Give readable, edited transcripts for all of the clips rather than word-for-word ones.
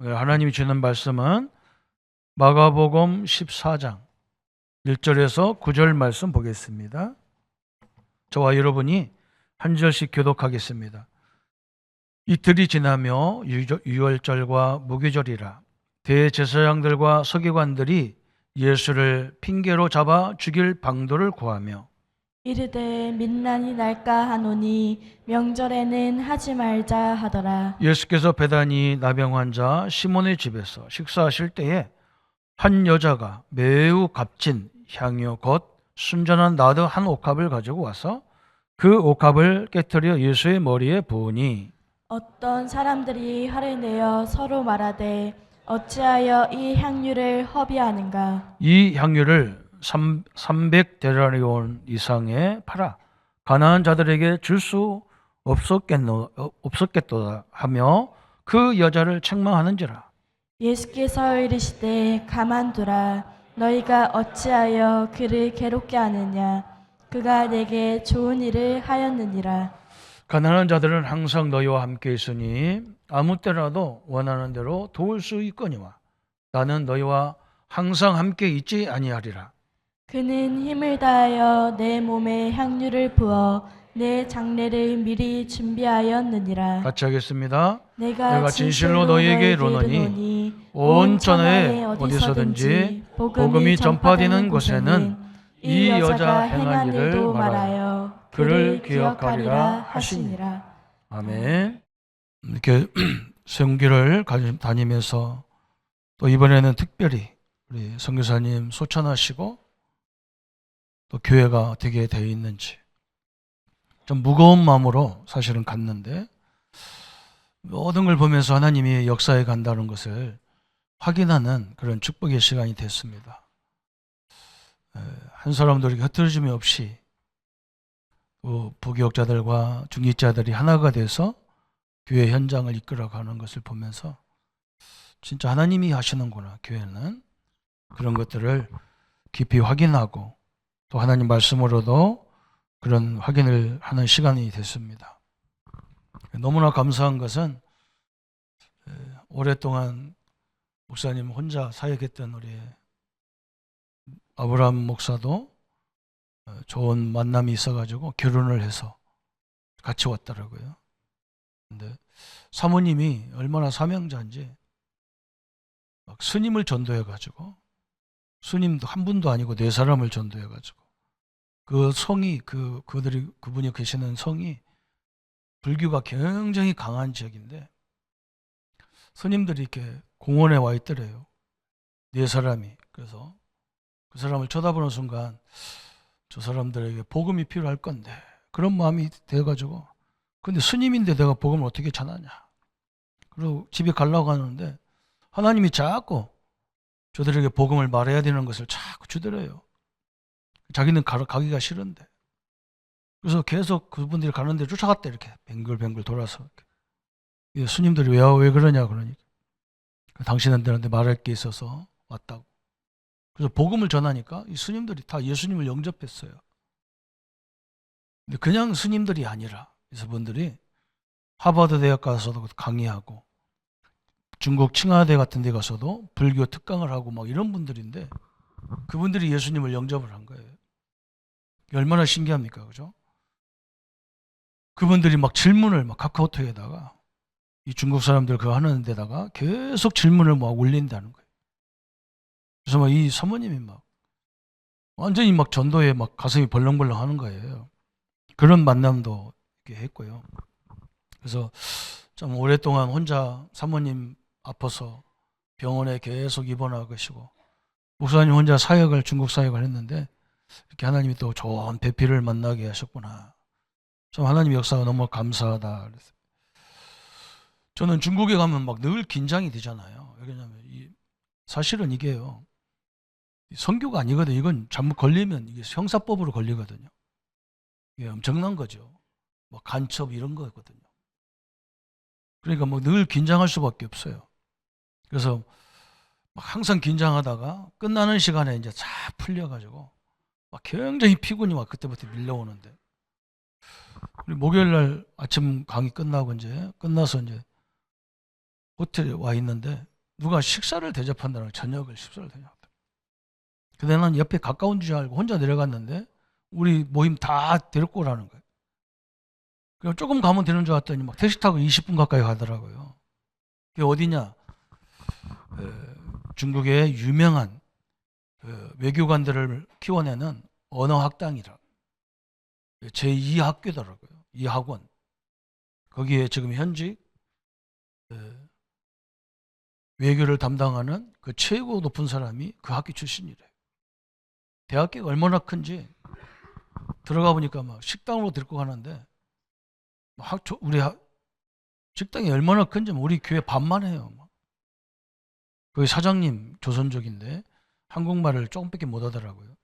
하나님이 주는 말씀은 마가복음 14장 1절에서 9절 말씀 보겠습니다. 저와 여러분이 한 절씩 교독하겠습니다. 이틀이 지나며 유월절과 무교절이라 대제사장들과 서기관들이 예수를 핑계로 잡아 죽일 방도를 구하며 이르되 민난이 날까 하노니 명절에는 하지 말자 하더라. 예수께서 베다니 나병 환자 시몬의 집에서 식사하실 때에 한 여자가 매우 값진 향유 곧 순전한 나드 한 옥합을 가지고 와서 그 옥합을 깨뜨려 예수의 머리에 부으니 어떤 사람들이 화를 내어 서로 말하되 어찌하여 이 향유를 허비하는가. 이 향유를 300데나리온 이상에 팔아 가난한 자들에게 줄 수 없었겠도다 하며 그 여자를 책망하는지라. 예수께서 이르시되 가만두라. 너희가 어찌하여 그를 괴롭게 하느냐. 그가 내게 좋은 일을 하였느니라. 가난한 자들은 항상 너희와 함께 있으니 아무 때라도 원하는 대로 도울 수 있거니와 나는 너희와 항상 함께 있지 아니하리라. 그는 힘을 다하여 내 몸에 향유를 부어 내 장례를 미리 준비하였느니라. 같이 하겠습니다. 내가 진실로 너희에게 이르노니 온 천하에 어디서든지 복음이 전파되는 곳에는 이 여자 행한 일을 말하여 그를 기억하리라 하시니라. 아멘. 이렇게 성교를 다니면서 또 이번에는 특별히 우리 선교사님 소천하시고 또 교회가 어떻게 되어 있는지 좀 무거운 마음으로 사실은 갔는데 모든 걸 보면서 하나님이 역사에 간다는 것을 확인하는 그런 축복의 시간이 됐습니다. 한 사람도 이렇게 흐트러짐이 없이 부교역자들과 중직자들이 하나가 돼서 교회 현장을 이끌어가는 것을 보면서 진짜 하나님이 하시는구나, 교회는. 그런 것들을 깊이 확인하고 또 하나님 말씀으로도 그런 확인을 하는 시간이 됐습니다. 너무나 감사한 것은 오랫동안 목사님 혼자 사역했던 우리 아브라함 목사도 좋은 만남이 있어가지고 결혼을 해서 같이 왔더라고요. 근데 사모님이 얼마나 사명자인지 막 스님을 전도해가지고 스님도 한 분도 아니고 4사람을 전도해가지고 그 성이 그분이 계시는 성이 불교가 굉장히 강한 지역인데 스님들이 이렇게 공원에 와 있더래요. 4사람이. 그래서 그 사람을 쳐다보는 순간 저 사람들에게 복음이 필요할 건데 그런 마음이 돼가지고 근데 스님인데 내가 복음을 어떻게 전하냐. 그리고 집에 가려고 하는데 하나님이 자꾸 저들에게 복음을 말해야 되는 것을 자꾸 주더래요. 자기는 가기가 싫은데. 그래서 계속 그분들이 가는 데 쫓아갔대. 이렇게 뱅글뱅글 돌아서. 스님들이 왜 그러냐 그러니까 당신한테 말할 게 있어서 왔다고. 그래서 복음을 전하니까 이 스님들이 다 예수님을 영접했어요. 근데 그냥 스님들이 아니라 이분들이 하버드 대학 가서도 강의하고 중국 칭화대 같은 데 가서도 불교 특강을 하고 막 이런 분들인데 그분들이 예수님을 영접을 한 거예요. 얼마나 신기합니까? 그죠? 그분들이 막 질문을 막 카카오톡에다가 이 중국 사람들 그거 하는 데다가 계속 질문을 막 올린다는 거예요. 그래서 막 이 사모님이 막 완전히 막 전도에 막 가슴이 벌렁벌렁 하는 거예요. 그런 만남도 이렇게 했고요. 그래서 좀 오랫동안 혼자 사모님 아파서 병원에 계속 입원하고 계시고 목사님 혼자 중국 사역을 했는데 이렇게 하나님이 또 좋은 배필을 만나게 하셨구나. 참 하나님 역사가 너무 감사하다. 그래서 저는 중국에 가면 막 늘 긴장이 되잖아요. 왜냐하면 사실은 이게요. 선교가 아니거든요. 이건 잘못 걸리면 이게 형사법으로 걸리거든요. 이게 엄청난 거죠. 뭐 간첩 이런 거거든요. 그러니까 뭐 늘 긴장할 수밖에 없어요. 그래서 막 항상 긴장하다가 끝나는 시간에 이제 쫙 풀려가지고 막 굉장히 피곤이 막 그때부터 밀려오는데 우리 목요일 날 아침 강의 끝나고 이제 끝나서 이제 호텔에 와 있는데 누가 식사를 대접한다는 거예요. 저녁을 식사를 대접한다. 근데 난 옆에 가까운 줄 알고 혼자 내려갔는데 우리 모임 다 데리고 오라는 거예요. 그럼 조금 가면 되는 줄 알았더니 막 택시 타고 20분 가까이 가더라고요. 그게 어디냐? 중국의 유명한 외교관들을 키워내는 언어학당이라 제2학교더라고요. 이 학원. 거기에 지금 현직 외교를 담당하는 그 최고 높은 사람이 그 학교 출신이래요. 대학교가 얼마나 큰지 들어가 보니까 막 식당으로 데리고 가는데 우리 식당이 얼마나 큰지 우리 교회 반만 해요. 거기 사장님 조선족인데 한국말을 조금밖에 못 하더라고요.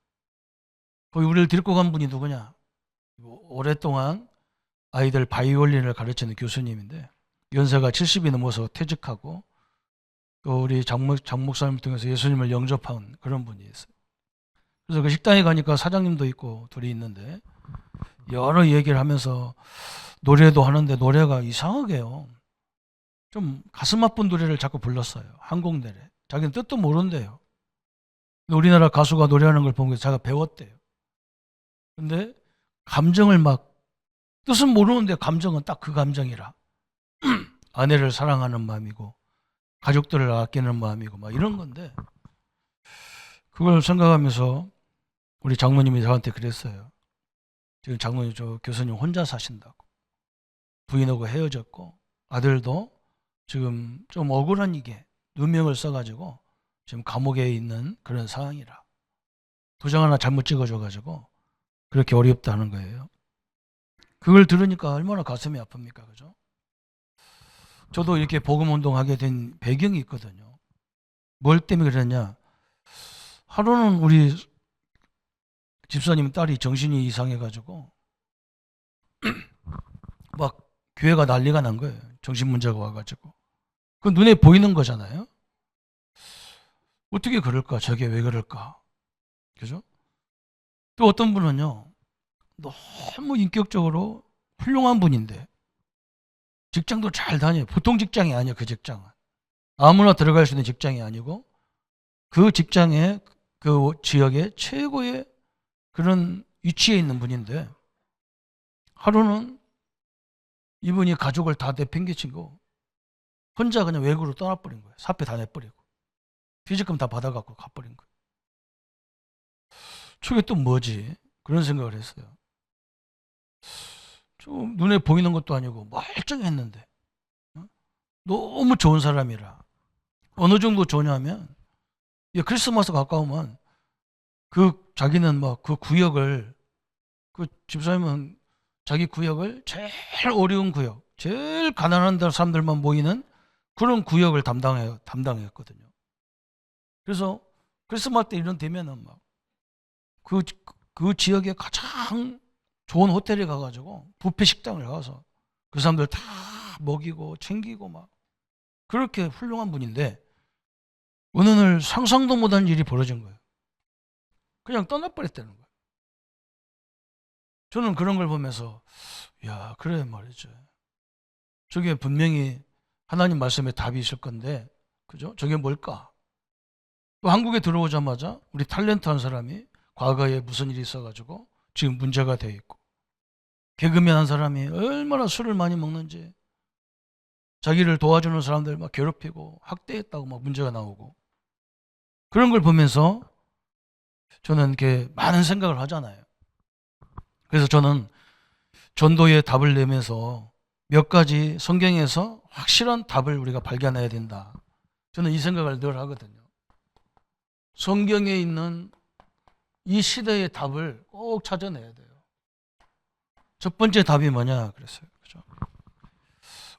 거기 우리를 데리고 간 분이 누구냐? 오랫동안 아이들 바이올린을 가르치는 교수님인데 연세가 70이 넘어서 퇴직하고 또 우리 장 목사님을 통해서 예수님을 영접한 그런 분이 있어요. 그래서 그 식당에 가니까 사장님도 있고 둘이 있는데 여러 얘기를 하면서 노래도 하는데 노래가 이상하게요. 좀 가슴 아픈 노래를 자꾸 불렀어요. 한국 노래. 자기는 뜻도 모른대요. 우리나라 가수가 노래하는 걸 보면 자기가 배웠대요. 근데 감정을 막 뜻은 모르는데 감정은 딱 그 감정이라 아내를 사랑하는 마음이고 가족들을 아끼는 마음이고 막 이런 건데 그걸 생각하면서 우리 장모님이 저한테 그랬어요. 지금 장모님 저 교수님 혼자 사신다고. 부인하고 헤어졌고 아들도 지금 좀 억울한 이게 누명을 써가지고 지금 감옥에 있는 그런 상황이라 도장 하나 잘못 찍어줘가지고 그렇게 어렵다는 거예요. 그걸 들으니까 얼마나 가슴이 아픕니까, 그죠? 저도 이렇게 복음 운동하게 된 배경이 있거든요. 뭘 때문에 그랬냐? 하루는 우리 집사님 딸이 정신이 이상해가지고 막 교회가 난리가 난 거예요. 정신 문제가 와가지고. 그 눈에 보이는 거잖아요. 어떻게 그럴까? 저게 왜 그럴까? 그죠? 또 어떤 분은요, 너무 인격적으로 훌륭한 분인데, 직장도 잘 다녀요. 보통 직장이 아니에요, 그 직장은. 아무나 들어갈 수 있는 직장이 아니고, 그 직장에, 그 지역의 최고의 그런 위치에 있는 분인데, 하루는 이분이 가족을 다 내팽개치고, 혼자 그냥 외국으로 떠나버린 거예요. 사표 다 내버리고. 퇴직금 다 받아갖고 가버린 거예요. 저게 또 뭐지? 그런 생각을 했어요. 좀 눈에 보이는 것도 아니고 멀쩡했는데 너무 좋은 사람이라. 어느 정도 좋냐면 크리스마스 가까우면 그 자기는 막 그 구역을 그 집사님은 자기 구역을 제일 어려운 구역, 제일 가난한 사람들만 모이는 그런 구역을 담당했거든요. 그래서 크리스마스 때 이런 되면은 막 그 지역에 가장 좋은 호텔에 가가지고 뷔페 식당을 가서 그 사람들 다 먹이고 챙기고 막 그렇게 훌륭한 분인데 어느 날 상상도 못한 일이 벌어진 거예요. 그냥 떠나버렸다는 거예요. 저는 그런 걸 보면서 야 그래 말이죠. 저게 분명히 하나님 말씀에 답이 있을 건데 그죠? 저게 뭘까? 또 한국에 들어오자마자 우리 탤런트한 사람이 과거에 무슨 일이 있어가지고 지금 문제가 돼 있고 개그맨 한 사람이 얼마나 술을 많이 먹는지 자기를 도와주는 사람들 막 괴롭히고 학대했다고 막 문제가 나오고 그런 걸 보면서 저는 이렇게 많은 생각을 하잖아요. 그래서 저는 전도의 답을 내면서 몇 가지 성경에서 확실한 답을 우리가 발견해야 된다. 저는 이 생각을 늘 하거든요. 성경에 있는 이 시대의 답을 꼭 찾아내야 돼요. 첫 번째 답이 뭐냐 그랬어요. 그죠?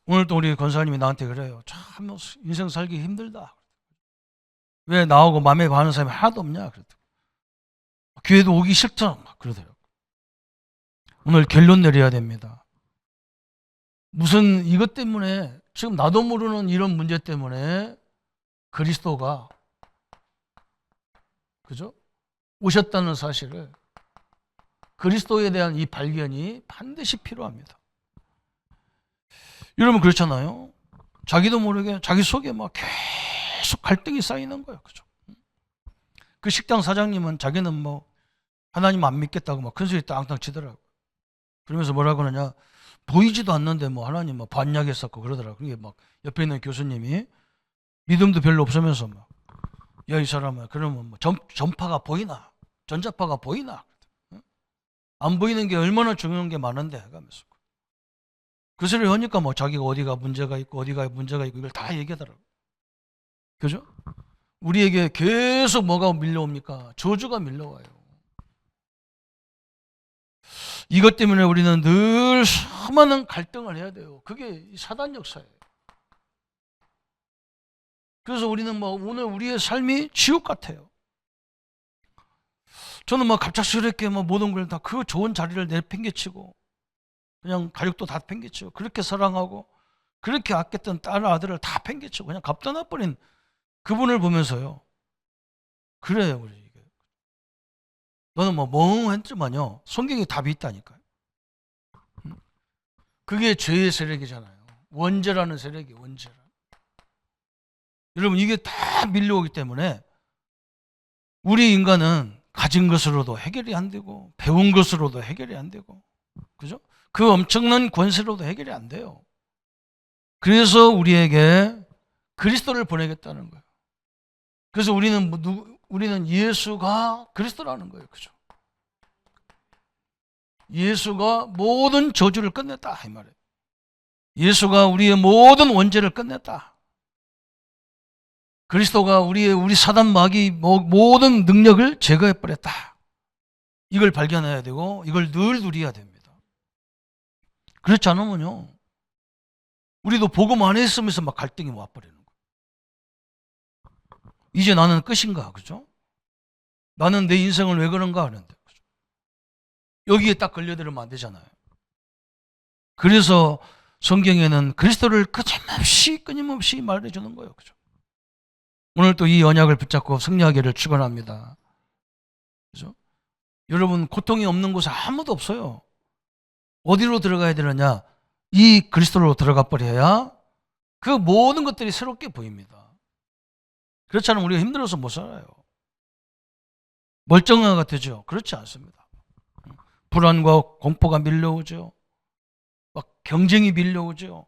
오늘 또 우리 권사님이 나한테 그래요. 참 인생 살기 힘들다. 왜 나오고 마음에 가는 사람이 하나도 없냐 그랬더니 교회도 오기 싫다 막 그러더라고요. 오늘 결론 내려야 됩니다. 무슨 이것 때문에 지금 나도 모르는 이런 문제 때문에 그리스도가 그죠? 오셨다는 사실을 그리스도에 대한 이 발견이 반드시 필요합니다. 여러분 그렇잖아요. 자기도 모르게 자기 속에 막 계속 갈등이 쌓이는 거예요. 그죠? 그 식당 사장님은 자기는 뭐 하나님 안 믿겠다고 막 큰소리 땅땅 치더라고. 그러면서 뭐라고 하느냐, 보이지도 않는데 뭐 하나님 뭐 반약했었고 그러더라고. 그게 막 옆에 있는 교수님이 믿음도 별로 없으면서 막, 야, 이 사람아, 그러면 뭐 전파가 보이나? 전자파가 보이나? 안 보이는 게 얼마나 중요한 게 많은데 하면서 그 소리를 하니까 뭐 자기가 어디가 문제가 있고 어디가 문제가 있고 이걸 다 얘기하더라고. 그죠? 우리에게 계속 뭐가 밀려옵니까? 저주가 밀려와요. 이것 때문에 우리는 늘 수많은 갈등을 해야 돼요. 그게 사단 역사예요. 그래서 우리는 뭐 오늘 우리의 삶이 지옥 같아요. 저는 뭐 갑작스럽게 뭐 모든 걸 다 그 좋은 자리를 내팽개치고 그냥 가족도 다 팽개치고 그렇게 사랑하고 그렇게 아꼈던 딸 아들을 다 팽개치고 그냥 갑떠나버린 그분을 보면서요. 그래요, 우리 이게. 너는 뭐 멍했지만요. 성경에 답이 있다니까요. 그게 죄의 세력이잖아요. 원죄라는 세력이 원죄라. 여러분 이게 다 밀려오기 때문에 우리 인간은 가진 것으로도 해결이 안 되고 배운 것으로도 해결이 안 되고 그죠? 그 엄청난 권세로도 해결이 안 돼요. 그래서 우리에게 그리스도를 보내겠다는 거예요. 그래서 우리는 예수가 그리스도라는 거예요. 그죠? 예수가 모든 저주를 끝냈다 이 말이에요. 예수가 우리의 모든 원죄를 끝냈다. 그리스도가 우리 사단 마귀 모든 능력을 제거해 버렸다. 이걸 발견해야 되고 이걸 늘 누려야 됩니다. 그렇지 않으면요, 우리도 복음 안에 있으면서 막 갈등이 와버리는 거예요. 이제 나는 끝인가, 그죠? 나는 내 인생을 왜 그런가 하는데, 그죠? 여기에 딱 걸려들으면 안 되잖아요. 그래서 성경에는 그리스도를 끊임없이 말해주는 거예요, 그죠? 오늘 또 이 언약을 붙잡고 승리하기를 축원합니다. 그죠? 여러분 고통이 없는 곳에 아무도 없어요. 어디로 들어가야 되느냐? 이 그리스도로 들어가 버려야 그 모든 것들이 새롭게 보입니다. 그렇지 않으면 우리가 힘들어서 못 살아요. 멀쩡한 것 같죠? 그렇지 않습니다. 불안과 공포가 밀려오죠. 막 경쟁이 밀려오죠.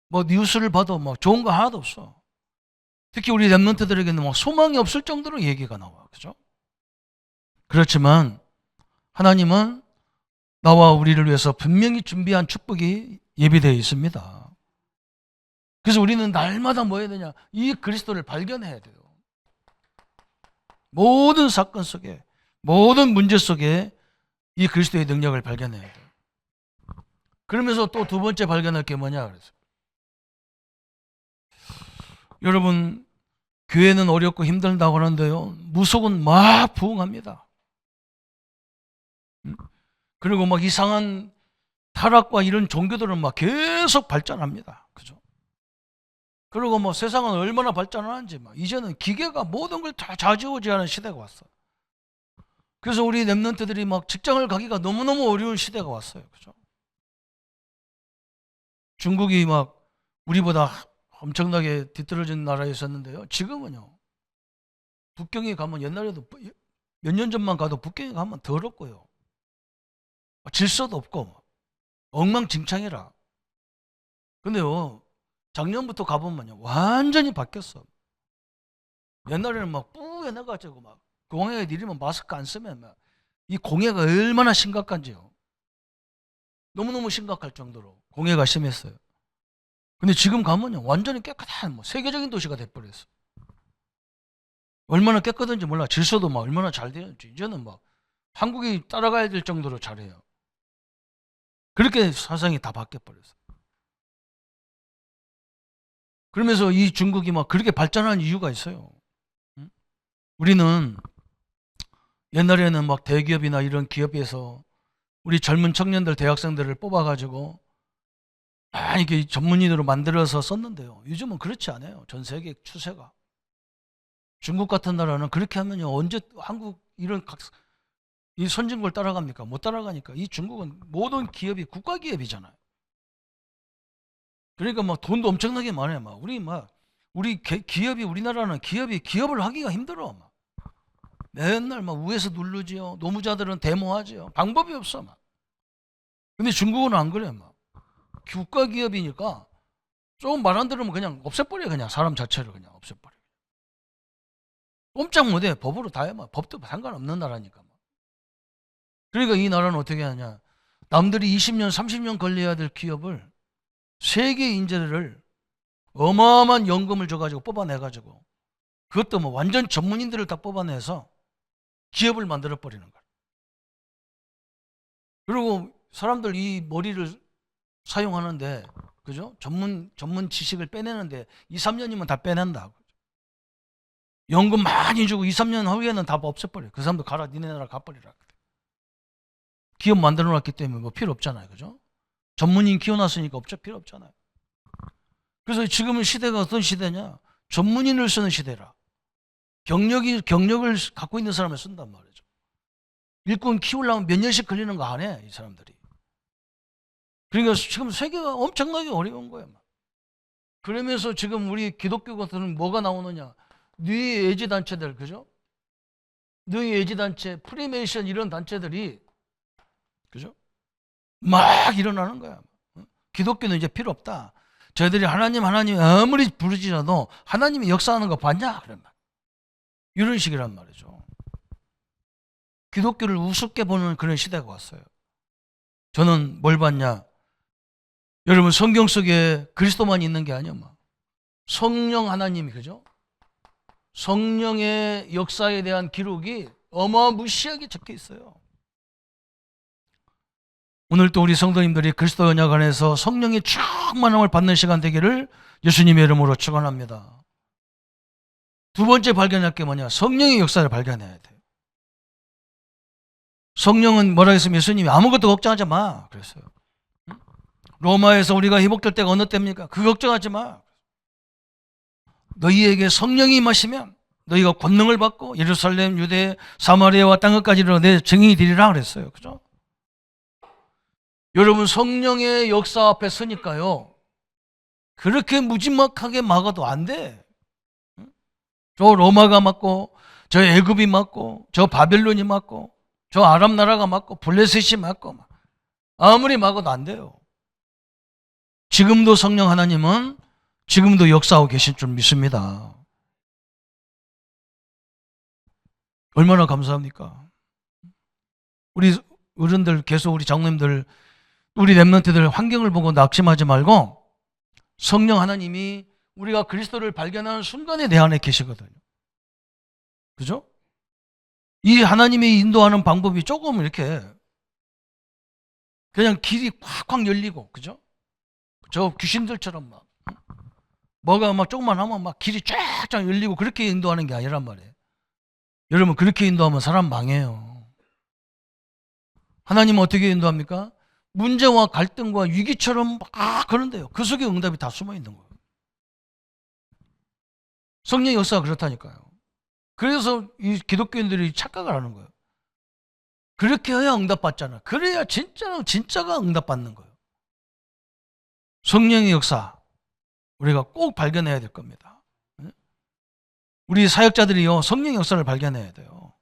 뭐 뉴스를 봐도 뭐 좋은 거 하나도 없어. 특히 우리 랩런트들에게는 뭐 소망이 없을 정도로 얘기가 나와. 그죠? 그렇지만 하나님은 나와 우리를 위해서 분명히 준비한 축복이 예비되어 있습니다. 그래서 우리는 날마다 뭐 해야 되냐? 이 그리스도를 발견해야 돼요. 모든 사건 속에, 모든 문제 속에 이 그리스도의 능력을 발견해야 돼요. 그러면서 또 두 번째 발견할 게 뭐냐 그래서 여러분 교회는 어렵고 힘들다고 하는데요, 무속은 막 부흥합니다. 그리고 막 이상한 타락과 이런 종교들은 막 계속 발전합니다. 그죠? 그리고 뭐 세상은 얼마나 발전하는지 막 이제는 기계가 모든 걸 다 좌지우지하는 시대가 왔어. 그래서 우리 랩런트들이 막 직장을 가기가 너무너무 어려운 시대가 왔어요. 그죠? 중국이 막 우리보다 엄청나게 뒤떨어진 나라에 있었는데요. 지금은요. 북경에 가면 옛날에도 몇 년 전만 가도 북경에 가면 더럽고요. 질서도 없고 엉망진창이라. 근데요. 작년부터 가보면요. 완전히 바뀌었어. 옛날에는 막 뿌연해가지고 막 공항에 내리면 마스크 안 쓰면 막 이 공해가 얼마나 심각한지요. 너무너무 심각할 정도로 공해가 심했어요. 근데 지금 가면요. 완전히 깨끗한 뭐 세계적인 도시가 돼버렸어. 얼마나 깨끗한지 몰라. 질서도 막 얼마나 잘 되는지. 이제는 막 한국이 따라가야 될 정도로 잘해요. 그렇게 사상이 다 바뀌어버렸어. 그러면서 이 중국이 막 그렇게 발전한 이유가 있어요. 우리는 옛날에는 막 대기업이나 이런 기업에서 우리 젊은 청년들, 대학생들을 뽑아가지고 이렇게 전문인으로 만들어서 썼는데요. 요즘은 그렇지 않아요. 전 세계 추세가. 중국 같은 나라는 그렇게 하면요. 언제 한국 이런 이 선진국을 따라갑니까? 못 따라가니까. 이 중국은 모든 기업이 국가기업이잖아요. 그러니까 막 돈도 엄청나게 많아요. 막 우리 막 우리나라는 기업을 하기가 힘들어. 막. 맨날 막 위에서 누르지요. 노무자들은 데모하지요. 방법이 없어. 막. 근데 중국은 안 그래. 막. 국가 기업이니까 조금 말 안 들으면 그냥 없애버려. 그냥 사람 자체를 그냥 없애버려. 꼼짝 못해. 법으로 다 해. 막. 법도 상관없는 나라니까. 막. 그러니까 이 나라는 어떻게 하냐. 남들이 20년, 30년 걸려야 될 기업을 세계 인재를 어마어마한 연금을 줘가지고 뽑아내가지고 그것도 뭐 완전 전문인들을 다 뽑아내서 기업을 만들어버리는 거야. 그리고 사람들 이 머리를 사용하는데, 그죠? 전문 지식을 빼내는데 2, 3년이면 다 빼낸다. 연금 많이 주고 2, 3년 후에는 다 없애버려. 그 사람도 가라, 니네 나라 가버리라. 기업 만들어 놨기 때문에 뭐 필요 없잖아요. 그죠? 전문인 키워놨으니까 필요 없잖아요. 그래서 지금은 시대가 어떤 시대냐? 전문인을 쓰는 시대라. 경력을 갖고 있는 사람을 쓴단 말이죠. 일꾼 키우려면 몇 년씩 걸리는 거 안 해, 이 사람들이. 그러니까 지금 세계가 엄청나게 어려운 거예요. 그러면서 지금 우리 기독교 같은 뭐가 나오느냐? 뉘의 예지 단체들, 그죠? 뉘의 예지 단체, 프리메이션 이런 단체들이, 그죠? 막 일어나는 거야. 기독교는 이제 필요 없다. 저희들이 하나님 아무리 부르지라도 하나님이 역사하는 거 봤냐? 그런 말. 이런 식이란 말이죠. 기독교를 우습게 보는 그런 시대가 왔어요. 저는 뭘 봤냐? 여러분 성경 속에 그리스도만 있는 게 아니야. 성령 하나님이, 그죠? 성령의 역사에 대한 기록이 어마무시하게 적혀 있어요. 오늘 또 우리 성도님들이 그리스도 언약 안에서 성령의 충만함을 받는 시간 되기를 예수님의 이름으로 축원합니다. 두 번째 발견할 게 뭐냐? 성령의 역사를 발견해야 돼요. 성령은 뭐라 했으면 예수님이 아무것도 걱정하지 마 그랬어요. 로마에서 우리가 회복될 때가 어느 때입니까? 그 걱정하지 마. 너희에게 성령이 임하시면 너희가 권능을 받고 예루살렘, 유대, 사마리아와 땅끝까지 이르러 내 증인이 되리라 그랬어요. 그죠? 여러분 성령의 역사 앞에 서니까요. 그렇게 무지막하게 막아도 안 돼. 저 로마가 맞고 저 애굽이 맞고 저 바벨론이 맞고 저 아랍 나라가 맞고 블레셋이 맞고 아무리 막아도 안 돼요. 지금도 성령 하나님은 지금도 역사하고 계신 줄 믿습니다. 얼마나 감사합니까? 우리 어른들 계속 우리 장로님들 우리 렘넌트들 환경을 보고 낙심하지 말고 성령 하나님이 우리가 그리스도를 발견하는 순간에 내 안에 계시거든요. 그죠? 이 하나님이 인도하는 방법이 조금 이렇게 그냥 길이 콱콱 열리고, 그죠? 저 귀신들처럼 뭐가 조금만 하면 길이 쫙쫙 열리고 그렇게 인도하는 게 아니란 말이에요. 여러분 그렇게 인도하면 사람 망해요. 하나님은 어떻게 인도합니까? 문제와 갈등과 위기처럼 그런데요. 그 속에 응답이 다 숨어 있는 거예요. 성령의 역사가 그렇다니까요. 그래서 이 기독교인들이 착각을 하는 거예요. 그렇게 해야 응답받잖아. 그래야 진짜가 응답받는 거예요. 성령의 역사 우리가 꼭 발견해야 될 겁니다. 우리 사역자들이요 성령의 역사를 발견해야 돼요.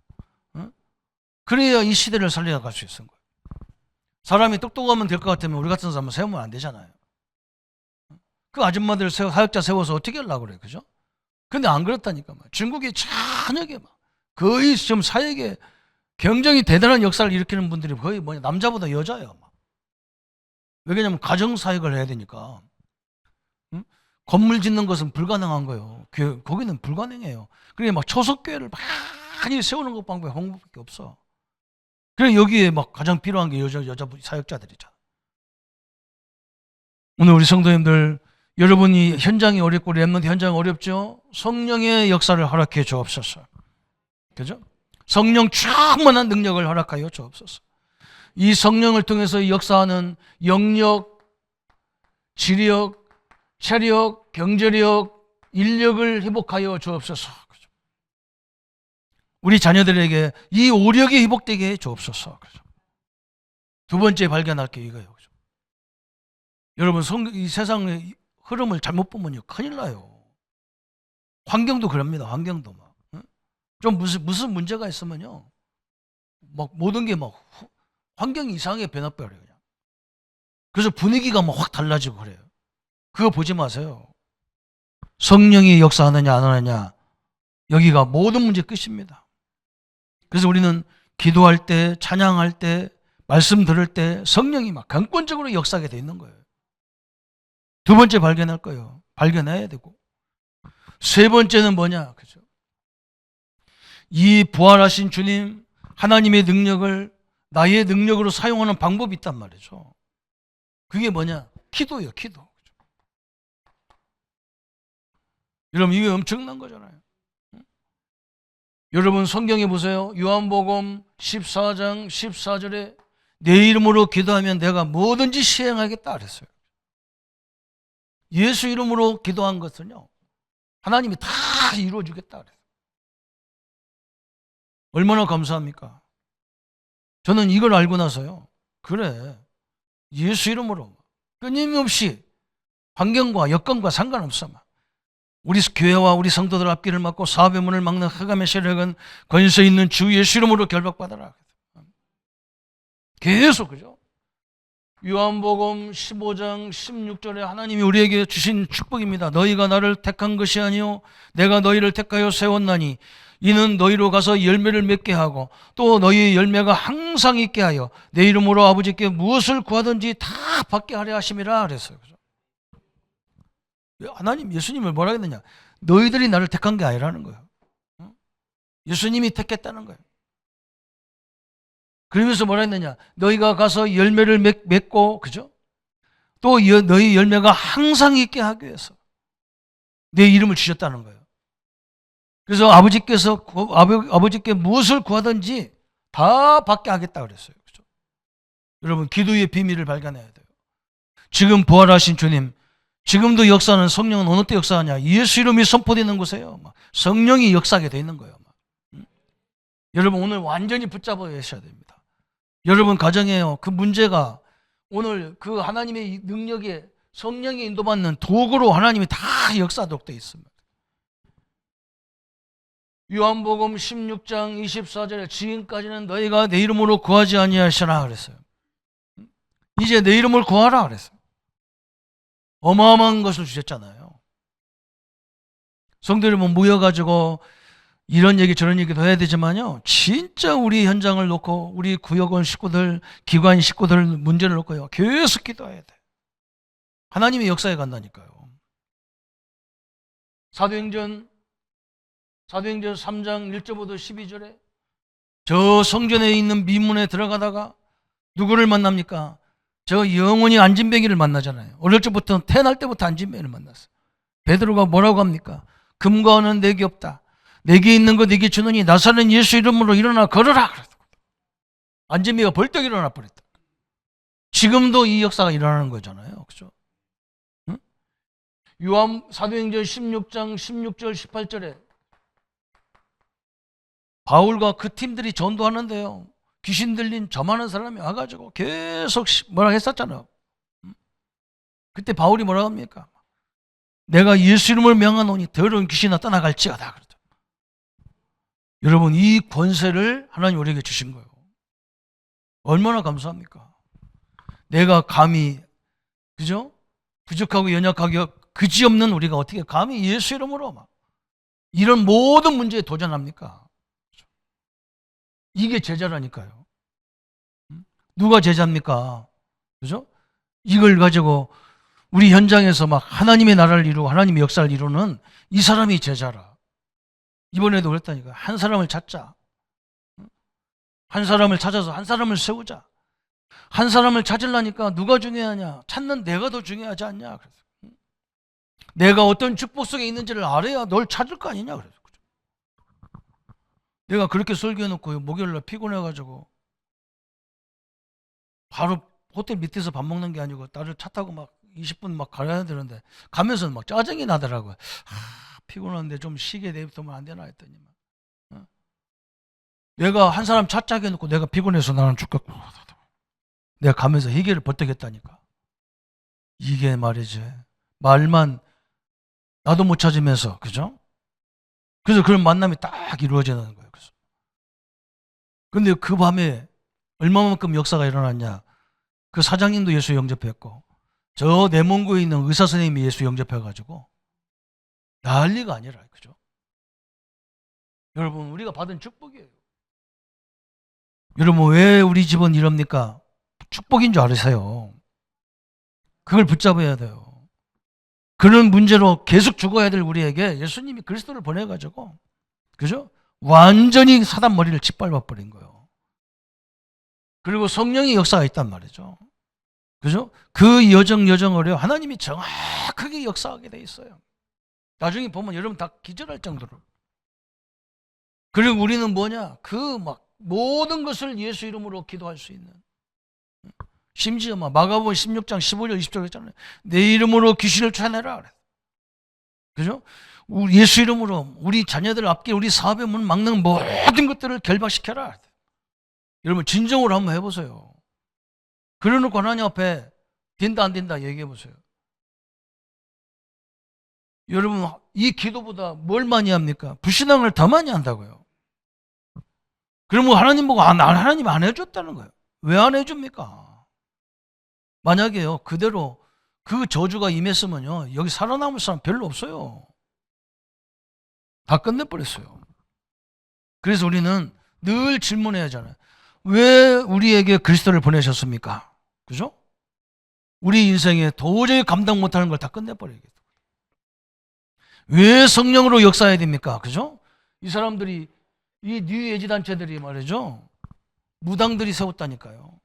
그래야 이 시대를 살려갈 수 있는 거예요. 사람이 똑똑하면 될 것 같으면 우리 같은 사람은 세우면 안 되잖아요. 그 아줌마들 사역자 세워서 어떻게 하려고 그래요, 그죠? 근데 안 그렇다니까. 중국이 찬하게 거의 지금 사역에 굉장히 대단한 역사를 일으키는 분들이 거의 남자보다 여자예요. 왜냐면 가정 사역을 해야 되니까. 건물 짓는 것은 불가능한 거예요. 거기는 불가능해요. 그러니까 초석교회를 많이 세우는 것 방법이 홍보밖에 없어. 그래 여기에 가장 필요한 게 여자 사역자들이잖아. 오늘 우리 성도님들 여러분이 현장이 어렵고 렘넌트 현장이 어렵죠? 성령의 역사를 허락해 주옵소서. 그죠? 성령 충만한 능력을 허락하여 주옵소서. 이 성령을 통해서 역사하는 영력, 지력, 체력, 경제력, 인력을 회복하여 주옵소서. 그죠? 우리 자녀들에게 이 오력이 회복되게 해 주옵소서. 그죠? 두 번째 발견할 게 이거예요. 그죠? 여러분 이 세상의 흐름을 잘못 보면요 큰일 나요. 환경도 그럽니다. 환경도 막. 좀 무슨 문제가 있으면요. 막 모든 게 막 환경이 이상하게 변화버려요. 그냥. 그래서 분위기가 막 확 달라지고 그래요. 그거 보지 마세요. 성령이 역사하느냐 안 하느냐 여기가 모든 문제 끝입니다. 그래서 우리는 기도할 때, 찬양할 때, 말씀 들을 때 성령이 막 강권적으로 역사하게 돼 있는 거예요. 두 번째 발견할 거예요. 발견해야 되고. 세 번째는 뭐냐? 그죠? 이 부활하신 주님, 하나님의 능력을 나의 능력으로 사용하는 방법이 있단 말이죠. 그게 뭐냐? 기도예요, 기도. 여러분, 이게 엄청난 거잖아요. 여러분, 성경에 보세요. 요한복음 14장 14절에 내 이름으로 기도하면 내가 뭐든지 시행하겠다 그랬어요. 예수 이름으로 기도한 것은요, 하나님이 다 이루어주겠다 그랬어요. 얼마나 감사합니까? 저는 이걸 알고 나서요, 그래, 예수 이름으로 끊임없이 환경과 여건과 상관없어. 우리 교회와 우리 성도들 앞길을 막고 사업의 문을 막는 흑암의 세력은 권세 있는 주 예수 이름으로 결박받아라. 계속, 그죠? 요한복음 15장 16절에 하나님이 우리에게 주신 축복입니다. 너희가 나를 택한 것이 아니요 내가 너희를 택하여 세웠나니 이는 너희로 가서 열매를 맺게 하고 또 너희의 열매가 항상 있게 하여 내 이름으로 아버지께 무엇을 구하든지 다 받게 하려 하심이라 그랬어요. 그죠? 하나님, 예수님을 뭐라 했느냐? 너희들이 나를 택한 게 아니라는 거예요. 예수님이 택했다는 거예요. 그러면서 뭐라 했느냐? 너희가 가서 열매를 맺고, 그죠? 또 너희 열매가 항상 있게 하기 위해서 내 이름을 주셨다는 거예요. 그래서 아버지께 무엇을 구하든지 다 받게 하겠다 그랬어요. 그죠? 여러분, 기도의 비밀을 발견해야 돼요. 지금 부활하신 주님, 지금도 역사는 성령은 어느 때 역사하냐? 예수 이름이 선포되는 곳에요. 성령이 역사하게 돼 있는 거예요. 여러분, 오늘 완전히 붙잡아 계셔야 됩니다. 여러분 가정에요, 그 문제가 오늘 그 하나님의 능력에 성령이 인도받는 도구로 하나님이 다 역사하도록 되어 있습니다. 요한복음 16장 24절에 지금까지는 너희가 내 이름으로 구하지 아니하시나 그랬어요. 이제 내 이름을 구하라 그랬어요. 어마어마한 것을 주셨잖아요. 성도 여러분, 모여가지고 이런 얘기 저런 얘기도 해야 되지만요, 진짜 우리 현장을 놓고 우리 구역원 식구들, 기관 식구들 문제를 놓고요, 계속 기도해야 돼. 하나님의 역사에 간다니까요. 사도행전 3장 1절부터 12절에 저 성전에 있는 미문에 들어가다가 누구를 만납니까? 저 영원히 안진뱅이를 만나잖아요. 어릴 적부터, 태어날 때부터 안진뱅이를 만났어요. 베드로가 뭐라고 합니까? 금과 은은 내게 없다. 내게 있는 거 내게 주느니 나사렛 예수 이름으로 일어나 걸어라. 안진뱅이가 벌떡 일어나 버렸다. 지금도 이 역사가 일어나는 거잖아요. 그죠? 응? 사도행전 16장 16절 18절에 바울과 그 팀들이 전도하는데요, 귀신 들린 저만한 사람이 와가지고 계속 뭐라 했었잖아요. 그때 바울이 뭐라고 합니까? 내가 예수 이름을 명하노니 더러운 귀신아 떠나갈지어다. 그러죠. 여러분, 이 권세를 하나님 우리에게 주신 거예요. 얼마나 감사합니까? 내가 감히, 그죠? 부족하고 연약하고 그지없는 우리가 어떻게 감히 예수 이름으로 막 이런 모든 문제에 도전합니까? 이게 제자라니까요. 누가 제자입니까? 그죠? 이걸 가지고 우리 현장에서 막 하나님의 나라를 이루고 하나님의 역사를 이루는 이 사람이 제자라. 이번에도 그랬다니까. 한 사람을 찾자. 한 사람을 찾아서 한 사람을 세우자. 한 사람을 찾으려니까 누가 중요하냐? 찾는 내가 더 중요하지 않냐? 그래서 내가 어떤 축복 속에 있는지를 알아야 널 찾을 거 아니냐? 그래서 내가 그렇게 설교해놓고 목요일날 피곤해가지고 바로 호텔 밑에서 밥 먹는 게 아니고 나를 차 타고 막 20분 막 가야 되는데 가면서 막 짜증이 나더라고요. 피곤한데 좀 쉬게 내버리면 안 되나 했더니 내가 한 사람 차 짜게 해놓고 내가 피곤해서 나는 죽겠고 내가 가면서 해결을 벌떡했다니까. 이게 말이지, 말만 나도 못 찾으면서, 그죠? 그래서 그런 만남이 딱 이루어지는 거예요. 그래서. 근데 그 밤에 얼마만큼 역사가 일어났냐. 그 사장님도 예수 영접했고 저 내몽고에 있는 의사 선생님이 예수 영접해가지고 난리가 아니라. 그죠? 여러분, 우리가 받은 축복이에요. 여러분, 왜 우리 집은 이럽니까? 축복인 줄 아세요. 그걸 붙잡아야 돼요. 그런 문제로 계속 죽어야 될 우리에게 예수님이 그리스도를 보내가지고, 그죠? 완전히 사단 머리를 짓밟아버린 거예요. 그리고 성령의 역사가 있단 말이죠. 그죠? 그 여정어려 하나님이 정확하게 역사하게 돼 있어요. 나중에 보면 여러분 다 기절할 정도로. 그리고 우리는 뭐냐? 그 막 모든 것을 예수 이름으로 기도할 수 있는. 심지어 막 마가복음 16장 15절 20절 했잖아요. 내 이름으로 귀신을 쫓아내라. 그죠? 예수 이름으로 우리 자녀들 앞길 우리 사업의 문 막는 모든 것들을 결박시켜라. 여러분 진정으로 한번 해보세요. 그러놓고 하나님 앞에 된다 안 된다 얘기해 보세요. 여러분 이 기도보다 뭘 많이 합니까? 불신앙을 더 많이 한다고요. 그러면 하나님 보고 하나님 안 해줬다는 거예요. 왜 안 해줍니까? 만약에요 그대로 그 저주가 임했으면요 여기 살아남을 사람 별로 없어요. 다 끝내버렸어요. 그래서 우리는 늘 질문해야 하잖아요. 왜 우리에게 그리스도를 보내셨습니까? 그죠? 우리 인생에 도저히 감당 못하는 걸 다 끝내버리겠다. 왜 성령으로 역사해야 됩니까? 그죠? 이 사람들이 이 뉴에이지 단체들이 말이죠. 무당들이 세웠다니까요.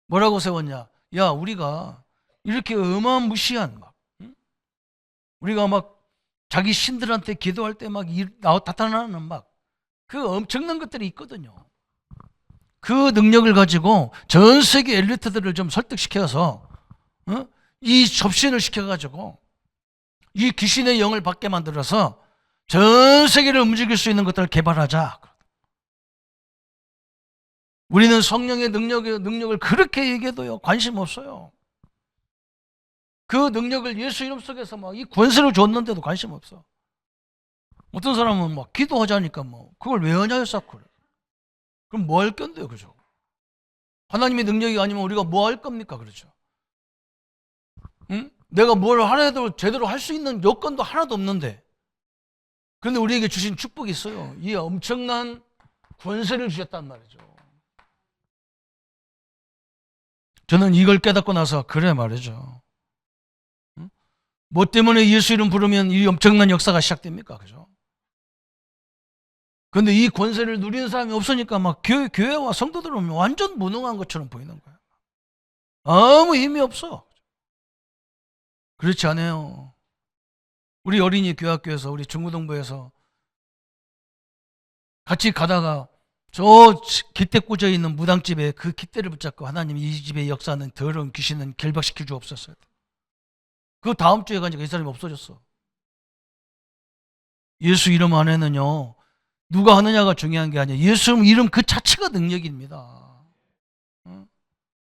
뭐라고 세웠냐? 야, 우리가 이렇게 어마무시한 막 우리가 막 자기 신들한테 기도할 때 막 나타나는 막 그 엄청난 것들이 있거든요. 그 능력을 가지고 전 세계 엘리트들을 좀 설득시켜서 이 접신을 시켜가지고 이 귀신의 영을 받게 만들어서 전 세계를 움직일 수 있는 것들을 개발하자. 우리는 성령의 능력을 그렇게 얘기해도요 관심 없어요. 그 능력을 예수 이름 속에서 막 이 권세를 줬는데도 관심 없어. 어떤 사람은 막 기도하자니까 뭐 그걸 왜 하냐 해서 그래. 그럼 뭐 할 건데요, 그죠? 하나님의 능력이 아니면 우리가 뭐 할 겁니까, 그렇죠? 응? 내가 뭘 하려도 제대로 할 수 있는 여건도 하나도 없는데, 그런데 우리에게 주신 축복이 있어요. 이 엄청난 권세를 주셨단 말이죠. 저는 이걸 깨닫고 나서 그래 말이죠. 응? 뭐 때문에 예수 이름 부르면 이 엄청난 역사가 시작됩니까, 그죠? 그런데 이 권세를 누리는 사람이 없으니까 막 교회와 성도들은 완전 무능한 것처럼 보이는 거예요. 아무 힘이 없어. 그렇지 않아요. 우리 어린이 교학교에서 우리 중고등부에서 같이 가다가 저 깃대 꽂아 있는 무당집에 그 깃대를 붙잡고 하나님 이 집의 역사는 더러운 귀신은 결박시켜 주옵소서. 그 다음 주에 가니까 이 사람이 없어졌어. 예수 이름 안에는요 누가 하느냐가 중요한 게 아니에요. 예수 이름 그 자체가 능력입니다.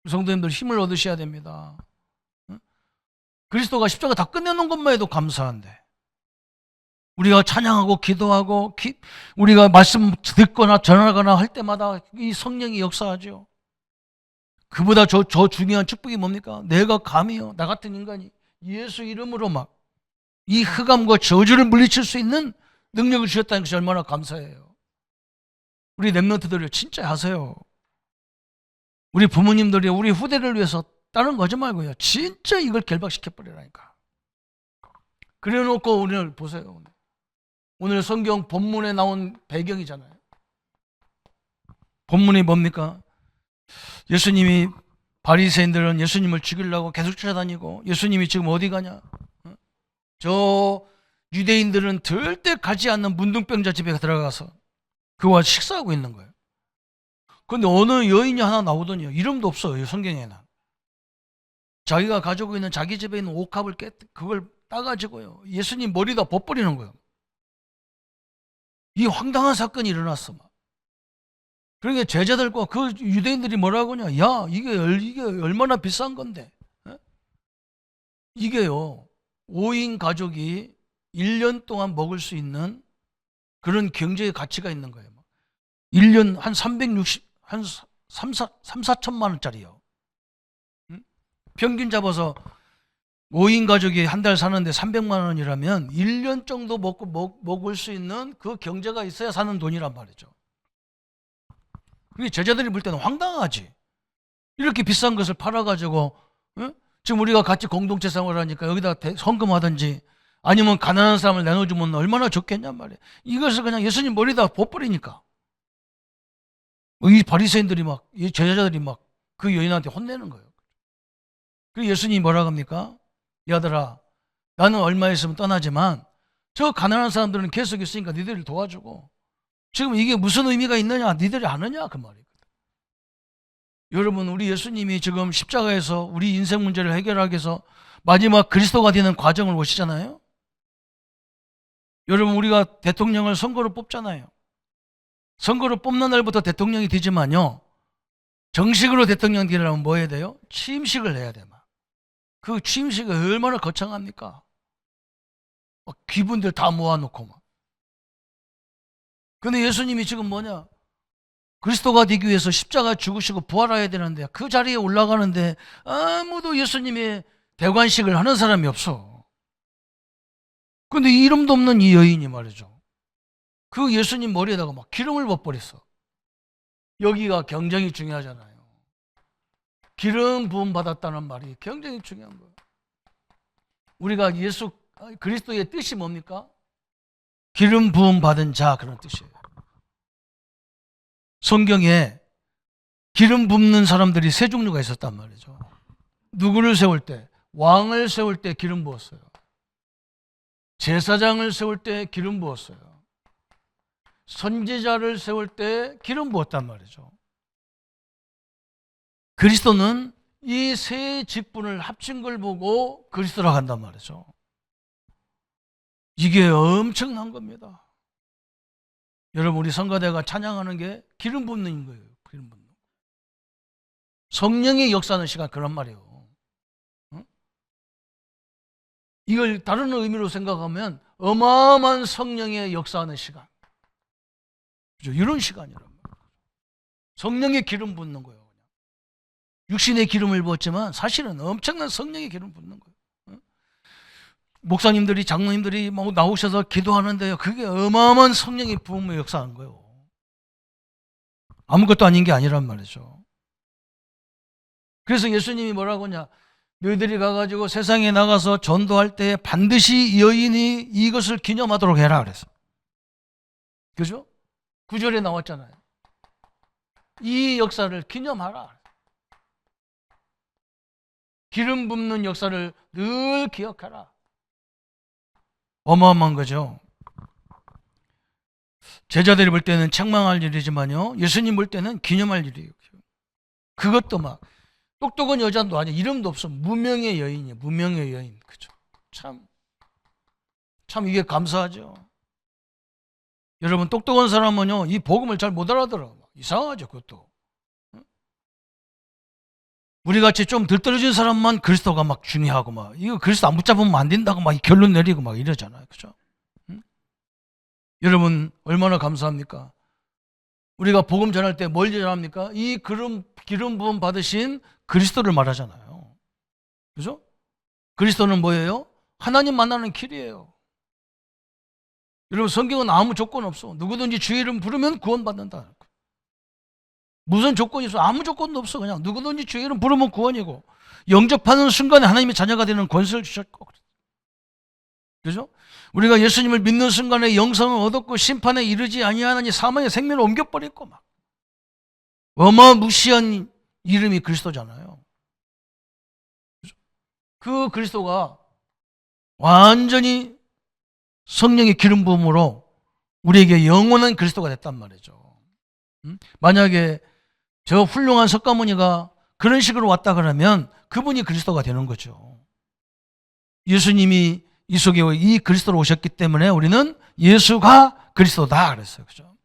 성도님들 힘을 얻으셔야 됩니다. 그리스도가 십자가 다 끝내놓은 것만 해도 감사한데 우리가 찬양하고 기도하고 우리가 말씀 듣거나 전하거나 할 때마다 이 성령이 역사하죠. 그보다 저 중요한 축복이 뭡니까? 내가 감히요 나 같은 인간이 예수 이름으로 막 이 흑암과 저주를 물리칠 수 있는 능력을 주셨다는 것이 얼마나 감사해요. 우리 랩런트들이 진짜 하세요. 우리 부모님들이 우리 후대를 위해서 다른 거지 말고요. 진짜 이걸 결박시켜버리라니까. 그래 놓고 오늘 보세요. 오늘 성경 본문에 나온 배경이잖아요. 본문이 뭡니까? 예수님이 바리새인들은 예수님을 죽이려고 계속 쫓아다니고 예수님이 지금 어디 가냐? 저 유대인들은 절대 가지 않는 문둥병자 집에 들어가서 그와 식사하고 있는 거예요. 그런데 어느 여인이 하나 나오더니요. 이름도 없어요. 성경에는. 자기가 가지고 있는 자기 집에 있는 옥합을 그걸 따가지고요. 예수님 머리다 벗버리는 거예요. 이 황당한 사건이 일어났어. 막. 그러니까 제자들과 그 유대인들이 뭐라고 하냐. 야, 이게 얼마나 비싼 건데. 이게요. 5인 가족이 1년 동안 먹을 수 있는 그런 경제의 가치가 있는 거예요. 1년 한 3, 4천만 원짜리요. 평균 잡아서 5인 가족이 한 달 사는데 300만 원이라면 1년 정도 먹을 수 있는 그 경제가 있어야 사는 돈이란 말이죠. 그게 제자들이 볼 때는 황당하지. 이렇게 비싼 것을 팔아가지고 지금 우리가 같이 공동체 생활을 하니까 여기다 헌금하든지 아니면 가난한 사람을 나눠주면 얼마나 좋겠냔 말이에요. 이것을 그냥 예수님 머리에다 부어버리니까 이 바리새인들이 막, 이 제자들이 막 그 여인한테 혼내는 거예요. 그리고 예수님이 뭐라고 합니까? 야들아, 나는 얼마 있으면 떠나지만 저 가난한 사람들은 계속 있으니까 니들을 도와주고, 지금 이게 무슨 의미가 있느냐? 니들이 아느냐? 그 말이거든. 여러분, 우리 예수님이 지금 십자가에서 우리 인생 문제를 해결하기 위해서 마지막 그리스도가 되는 과정을 오시잖아요. 여러분, 우리가 대통령을 선거로 뽑잖아요. 선거로 뽑는 날부터 대통령이 되지만요, 정식으로 대통령 되려면 뭐 해야 돼요? 취임식을 해야 돼. 그 취임식이 얼마나 거창합니까? 막 귀분들 다 모아놓고 막. 근데 예수님이 지금 뭐냐? 그리스도가 되기 위해서 십자가 죽으시고 부활해야 되는데 그 자리에 올라가는데 아무도 예수님의 대관식을 하는 사람이 없어. 근데 이름도 없는 이 여인이 말이죠, 그 예수님 머리에다가 막 기름을 부어버렸어. 여기가 굉장히 중요하잖아요. 기름 부음 받았다는 말이 굉장히 중요한 거예요. 우리가 그리스도의 뜻이 뭡니까? 기름 부음 받은 자, 그런 뜻이에요. 성경에 기름 붓는 사람들이 세 종류가 있었단 말이죠. 누구를 세울 때? 왕을 세울 때 기름 부었어요. 제사장을 세울 때 기름 부었어요. 선지자를 세울 때 기름 부었단 말이죠. 그리스도는 이 세 직분을 합친 걸 보고 그리스도라고 한단 말이죠. 이게 엄청난 겁니다. 여러분, 우리 성가대가 찬양하는 게 기름 붓는 거예요. 기름 붓는. 성령의 역사하는 시간, 그런 말이에요. 이걸 다른 의미로 생각하면 어마어마한 성령의 역사하는 시간. 그죠? 이런 시간이란 말이에요. 성령의 기름 붓는 거예요. 육신의 기름을 부었지만 사실은 엄청난 성령의 기름 붓는 거예요. 목사님들이, 장로님들이 막 나오셔서 기도하는데요, 그게 어마어마한 성령의 부음의 역사하는 거예요. 아무것도 아닌 게 아니란 말이죠. 그래서 예수님이 뭐라고 하냐? 너희들이 가가지고 세상에 나가서 전도할 때 반드시 여인이 이것을 기념하도록 해라 그랬어. 그죠? 9절에 나왔잖아요. 이 역사를 기념하라. 기름 붓는 역사를 늘 기억하라. 어마어마한 거죠. 제자들이 볼 때는 책망할 일이지만요, 예수님 볼 때는 기념할 일이에요. 그것도 막 똑똑한 여자도 아니야. 이름도 없어. 무명의 여인이에요. 무명의 여인. 그죠? 참 이게 감사하죠. 여러분, 똑똑한 사람은요, 이 복음을 잘 못 알아들어. 이상하죠, 그것도. 우리 같이 좀 들떨어진 사람만 그리스도가 막 중요하고 막, 이거 그리스도 안 붙잡으면 안 된다고 막 결론 내리고 막 이러잖아요. 그죠? 여러분, 얼마나 감사합니까? 우리가 복음 전할 때 뭘 전합니까? 이 기름 부음 받으신 그리스도를 말하잖아요. 그죠? 그리스도는 뭐예요? 하나님 만나는 길이에요. 여러분, 성경은 아무 조건 없어. 누구든지 주의 이름 부르면 구원받는다. 무슨 조건이 있어? 아무 조건도 없어. 그냥 누구든지 주의 이름 부르면 구원이고, 영접하는 순간에 하나님의 자녀가 되는 권세를 주셨고, 그죠? 우리가 예수님을 믿는 순간에 영생을 얻었고 심판에 이르지 아니하나니 사망의 생명을 옮겨버렸고 막 어마무시한 이름이 그리스도잖아요. 그죠? 그 그리스도가 완전히 성령의 기름 부음으로 우리에게 영원한 그리스도가 됐단 말이죠. 만약에 저 훌륭한 석가모니가 그런 식으로 왔다 그러면 그분이 그리스도가 되는 거죠. 예수님이 이 속에 이 그리스도로 오셨기 때문에 우리는 예수가 그리스도다 그랬어요. 그죠?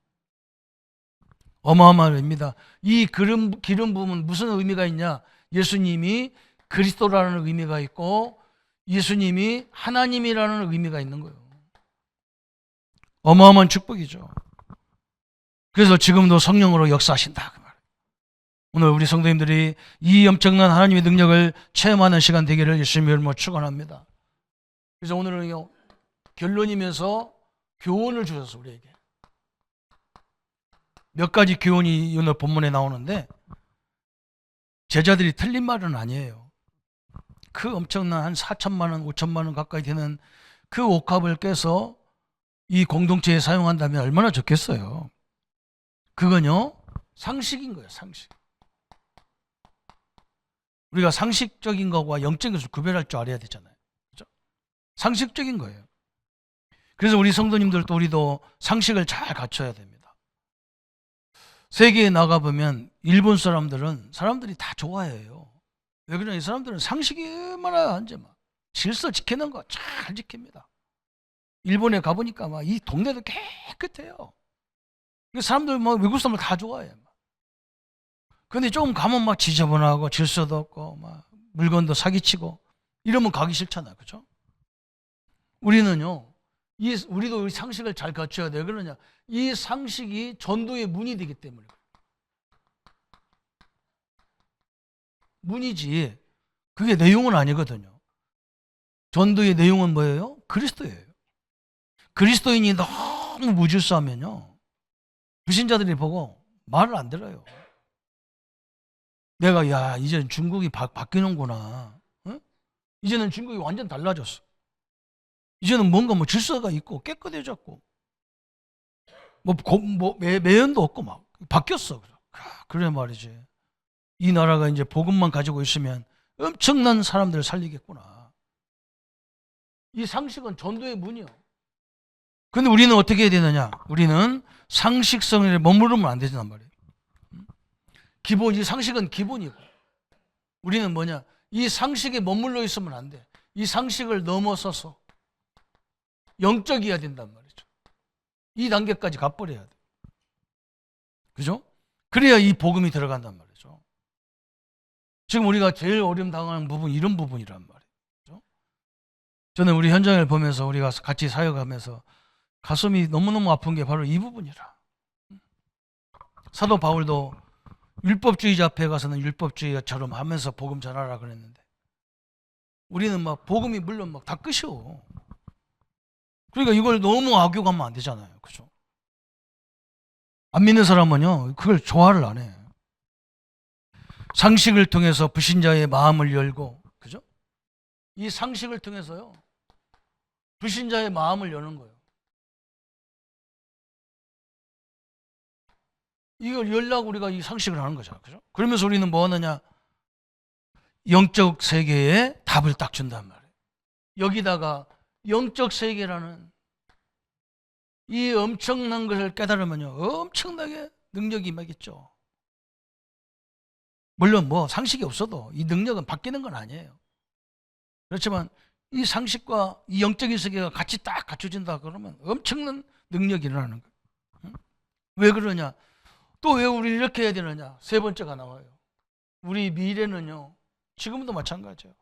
어마어마한 의미입니다. 이 기름 부음은 무슨 의미가 있냐? 예수님이 그리스도라는 의미가 있고 예수님이 하나님이라는 의미가 있는 거예요. 어마어마한 축복이죠. 그래서 지금도 성령으로 역사하신다 그 말. 오늘 우리 성도님들이 이 엄청난 하나님의 능력을 체험하는 시간 되기를 예수님의 이름으로 축원합니다. 그래서 오늘은요, 결론이면서 교훈을 주셔서 우리에게 몇 가지 교훈이 오늘 본문에 나오는데, 제자들이 틀린 말은 아니에요. 그 엄청난 한 4천만 원, 5천만 원 가까이 되는 그 옥합을 깨서 이 공동체에 사용한다면 얼마나 좋겠어요. 그건요, 상식인 거예요, 상식. 우리가 상식적인 것과 영적인 것을 구별할 줄 알아야 되잖아요. 그렇죠? 상식적인 거예요. 그래서 우리 성도님들도 우리도 상식을 잘 갖춰야 됩니다. 세계에 나가보면 일본 사람들이 다 좋아해요. 왜 그러냐? 이 사람들은 상식이 얼마나 이제 막 질서 지키는 거 잘 지킵니다. 일본에 가보니까 막 이 동네도 깨끗해요. 사람들 막 외국 사람들 다 좋아해요. 근데 조금 가면 막 지저분하고 질서도 없고 막 물건도 사기치고 이러면 가기 싫잖아요. 그렇죠? 우리는요, 우리도 이 상식을 잘 갖춰야 돼요. 그러냐? 이 상식이 전도의 문이 되기 때문에. 문이지 그게 내용은 아니거든요. 전도의 내용은 뭐예요? 그리스도예요. 그리스도인이 너무 무질서하면요, 불신자들이 보고 말을 안 들어요. 내가 야 이제 중국이 바뀌는구나. 응? 이제는 중국이 완전 달라졌어. 이제는 뭔가 뭐 질서가 있고 깨끗해졌고 매연도 없고 막 바뀌었어. 그래 말이지. 이 나라가 이제 복음만 가지고 있으면 엄청난 사람들을 살리겠구나. 이 상식은 전도의 문이요. 근데 우리는 어떻게 해야 되느냐? 우리는 상식성에 머무르면 안 되단 말이에요. 이 상식은 기본이고, 우리는 뭐냐? 이 상식에 머물러 있으면 안 돼. 이 상식을 넘어서서 영적이어야 된단 말이죠. 이 단계까지 가버려야 돼. 그죠? 그래야 이 복음이 들어간단 말이죠. 지금 우리가 제일 어려움 당하는 부분, 이런 부분이란 말이에요. 저는 우리 현장을 보면서 우리가 같이 사역하면서 가슴이 너무너무 아픈 게 바로 이 부분이라. 사도 바울도 율법주의자 앞에 가서는 율법주의자처럼 하면서 복음 전하라 그랬는데, 우리는 막 복음이 물론 막 다 끝이요. 그러니까 이걸 너무 악용하면 안 되잖아요. 그죠? 안 믿는 사람은요, 그걸 좋아를 안 해. 상식을 통해서 불신자의 마음을 열고, 그죠? 이 상식을 통해서요, 불신자의 마음을 여는 거예요. 이걸 열라고 우리가 이 상식을 하는 거잖아요. 그죠? 그러면서 우리는 뭐 하느냐? 영적 세계에 답을 딱 준단 말이에요. 여기다가 영적 세계라는 이 엄청난 것을 깨달으면요, 엄청나게 능력이 임하겠죠. 물론 뭐 상식이 없어도 이 능력은 바뀌는 건 아니에요. 그렇지만 이 상식과 이 영적인 세계가 같이 딱 갖춰진다 그러면 엄청난 능력이 일어나는 거예요. 응? 왜 그러냐? 또 왜 우리 이렇게 해야 되느냐? 세 번째가 나와요. 우리 미래는요, 지금도 마찬가지예요.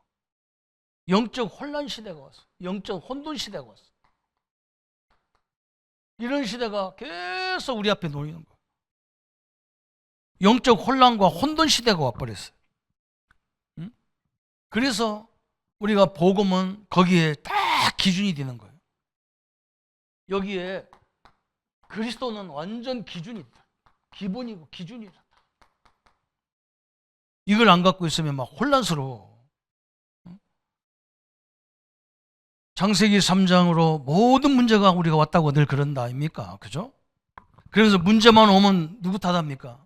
영적 혼란 시대가 왔어. 영적 혼돈 시대가 왔어. 이런 시대가 계속 우리 앞에 놓이는 거예요. 영적 혼란과 혼돈 시대가 와버렸어요. 응? 그래서 우리가 복음은 거기에 딱 기준이 되는 거예요. 여기에 그리스도는 완전 기준이다. 기본이고 기준이다. 이걸 안 갖고 있으면 막 혼란스러워. 창세기 3장으로 모든 문제가 우리가 왔다고 늘 그런다 아닙니까? 그죠? 그래서 문제만 오면 누구 탓합니까?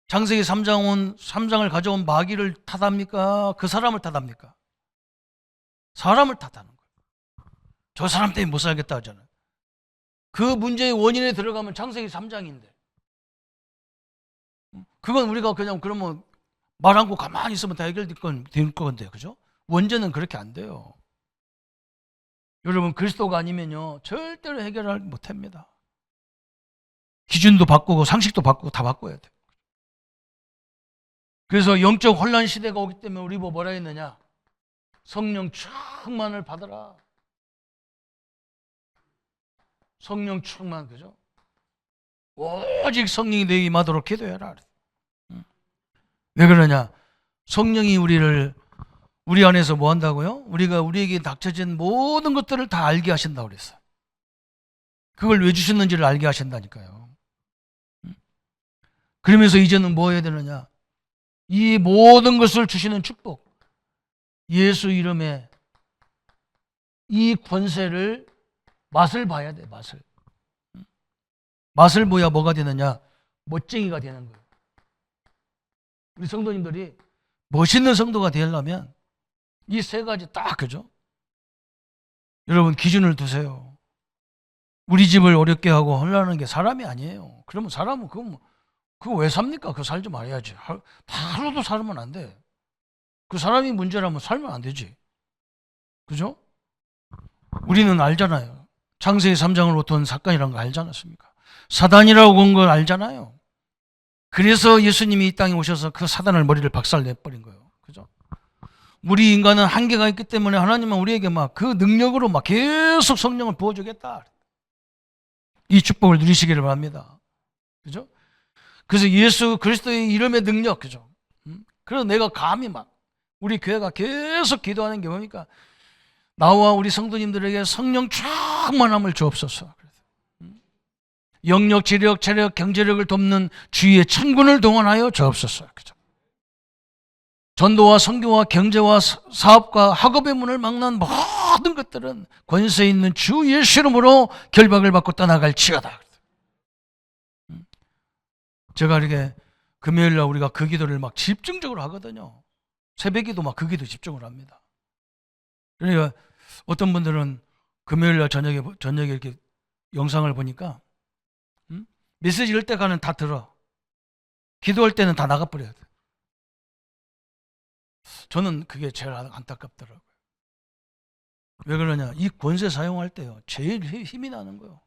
창세기 3장을 가져온 마귀를 탓합니까? 그 사람을 탓합니까? 사람을 탓하는 거예요. 저 사람 때문에 못 살겠다 하잖아요. 그 문제의 원인에 들어가면 창세기 3장인데, 그건 우리가 그냥 그러면 말 않고 가만히 있으면 다 해결될 건데, 그죠? 원죄는 그렇게 안 돼요. 여러분, 그리스도가 아니면요, 절대로 해결을 못합니다. 기준도 바꾸고 상식도 바꾸고 다 바꿔야 돼요. 그래서 영적 혼란 시대가 오기 때문에 우리 뭐라 했느냐? 성령 충만을 받아라. 성령 충만, 그죠? 오직 성령이 너에게 임하도록 기도해라. 왜 그러냐? 성령이 우리 안에서 뭐 한다고요? 우리에게 닥쳐진 모든 것들을 다 알게 하신다고 그랬어요. 그걸 왜 주셨는지를 알게 하신다니까요. 그러면서 이제는 뭐 해야 되느냐? 이 모든 것을 주시는 축복, 예수 이름에 이 권세를 맛을 봐야 돼. 맛을 보야 뭐가 되느냐? 멋쟁이가 되는 거예요. 우리 성도님들이 멋있는 성도가 되려면 이 세 가지 딱, 그죠? 여러분 기준을 두세요. 우리 집을 어렵게 하고 하려는 게 사람이 아니에요. 그러면 사람은 그거 왜 삽니까? 그거 살지 말아야지. 하루도 살면 안 돼. 그 사람이 문제라면 살면 안 되지. 그죠? 우리는 알잖아요. 창세기 3장을 오던 사건이라는 거 알지 않았습니까? 사단이라고 온 걸 알잖아요. 그래서 예수님이 이 땅에 오셔서 그 사단을 머리를 박살내버린 거예요. 그죠? 우리 인간은 한계가 있기 때문에 하나님은 우리에게 막 그 능력으로 막 계속 성령을 부어주겠다. 이 축복을 누리시기를 바랍니다. 그죠? 그래서 예수 그리스도의 이름의 능력, 그죠? 그래서 내가 감히 막 우리 교회가 계속 기도하는 게 뭡니까? 나와 우리 성도님들에게 성령 충만함을 주옵소서. 영력, 지력, 체력, 경제력을 돕는 주위의 천군을 동원하여 주옵소서. 그죠? 전도와 선교와 경제와 사업과 학업의 문을 막는 모든 것들은 권세 있는 주 예수 이름으로 결박을 받고 떠나갈지어다. 제가 이렇게 금요일날 우리가 그 기도를 막 집중적으로 하거든요. 새벽에도 막 그 기도 집중을 합니다. 그러니까 어떤 분들은 금요일날 저녁에 이렇게 영상을 보니까 메시지 할 때가는 다 들어. 기도할 때는 다 나가버려야 돼. 저는 그게 제일 안타깝더라고요. 왜 그러냐? 이 권세 사용할 때요, 제일 힘이 나는 거예요.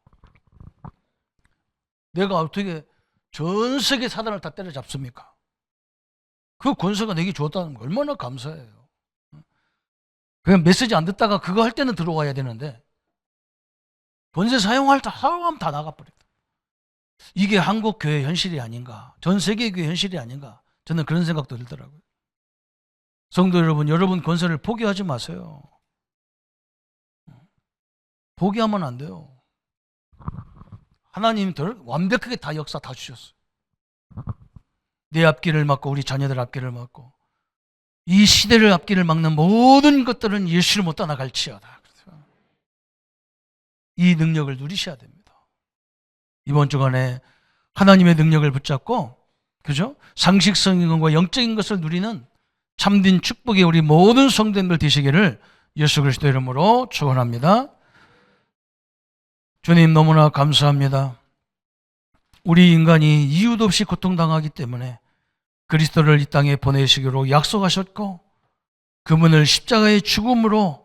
내가 어떻게 전 세계 사단을 다 때려잡습니까? 그 권세가 내게 줬다는 거 얼마나 감사해요. 그냥 메시지 안 듣다가 그거 할 때는 들어와야 되는데 권세 사용할 때 사용하면 다 나가버려요. 이게 한국 교회 현실이 아닌가, 전 세계 교회 현실이 아닌가, 저는 그런 생각도 들더라고요. 성도 여러분 권세를 포기하지 마세요. 포기하면 안 돼요. 하나님 완벽하게 다 역사 다 주셨어요. 내 앞길을 막고 우리 자녀들 앞길을 막고 이 시대를 앞길을 막는 모든 것들은 예수를 못 떠나갈지어다. 이 능력을 누리셔야 됩니다. 이번 주간에 하나님의 능력을 붙잡고, 그죠? 상식적인 것과 영적인 것을 누리는 참된 축복의 우리 모든 성도님들 되시기를 예수 그리스도 이름으로 축원합니다. 주님 너무나 감사합니다. 우리 인간이 이유도 없이 고통당하기 때문에 그리스도를 이 땅에 보내시기로 약속하셨고 그분을 십자가의 죽음으로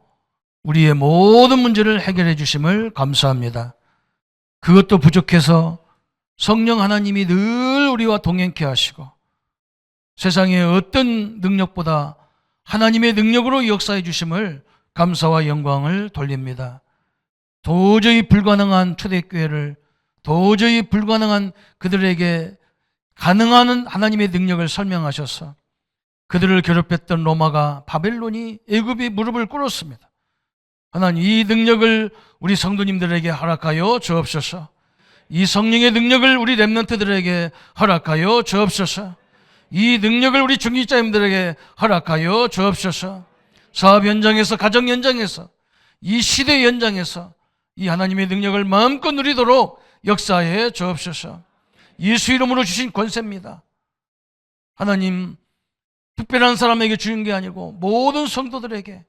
우리의 모든 문제를 해결해 주심을 감사합니다. 그것도 부족해서 성령 하나님이 늘 우리와 동행케 하시고 세상의 어떤 능력보다 하나님의 능력으로 역사해 주심을 감사와 영광을 돌립니다. 도저히 불가능한 초대교회를, 도저히 불가능한 그들에게 가능한 하나님의 능력을 설명하셔서 그들을 괴롭혔던 로마가, 바벨론이, 애굽이 무릎을 꿇었습니다. 하나님, 이 능력을 우리 성도님들에게 허락하여 주옵소서. 이 성령의 능력을 우리 렘넌트들에게 허락하여 주옵소서. 이 능력을 우리 중직자님들에게 허락하여 주옵소서. 사업 현장에서, 가정 현장에서, 이 시대 현장에서 이 하나님의 능력을 마음껏 누리도록 역사해 주옵소서. 예수 이름으로 주신 권세입니다. 하나님, 특별한 사람에게 주신 게 아니고 모든 성도들에게,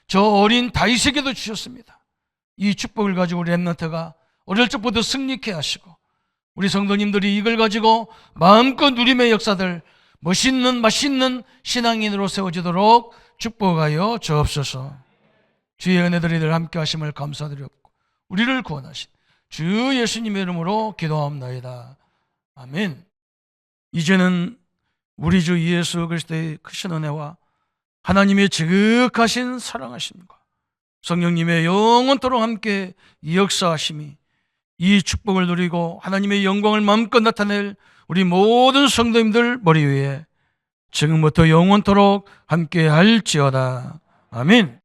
저 어린 다윗에게도 주셨습니다. 이 축복을 가지고 우리 렘넌트가 어릴 적부터 승리케 하시고 우리 성도님들이 이걸 가지고 마음껏 누림의 역사들, 멋있는 맛있는 신앙인으로 세워지도록 축복하여 주옵소서. 주의 은혜들이 늘 함께 하심을 감사드렸고 우리를 구원하신 주 예수님의 이름으로 기도하옵나이다. 아멘. 이제는 우리 주 예수 그리스도의 크신 은혜와 하나님의 지극하신 사랑하심과 성령님의 영원토록 함께 역사하심이 이 축복을 누리고 하나님의 영광을 마음껏 나타낼 우리 모든 성도님들 머리 위에 지금부터 영원토록 함께 할지어다. 아멘.